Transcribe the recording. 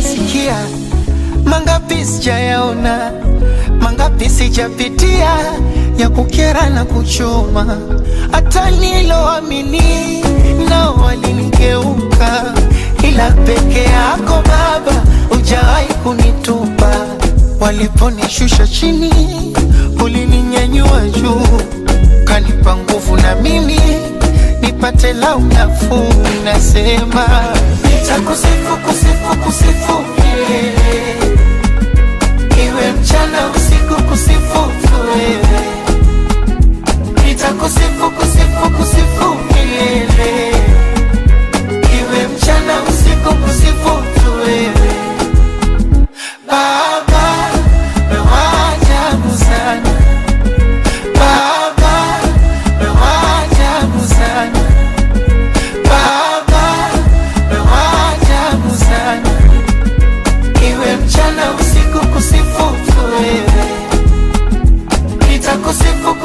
nishasikia, mangapi sijayaona, mangapi sijapitia, ya kukera na kuchoma. Hata niloamini nao walinigeuka, ila peke yako Baba hujawahi kunitupa. Waliponishusha chini ulininyanyua juu, kanipa nguvu na mimi nipate nafuu. Nasema nitakusifu, kusifu, kusifu milele, iwe mchana usiku, kusifu wewe. Nitakusifu, kusifu, kusifu milele, iwe mchana usiku, kusifu wewe. Baba mewajabu sana, Baba mewajabu sana, Baba mewajabu sana, iwe mchana usiku, kusifu wewe. Nitakusifu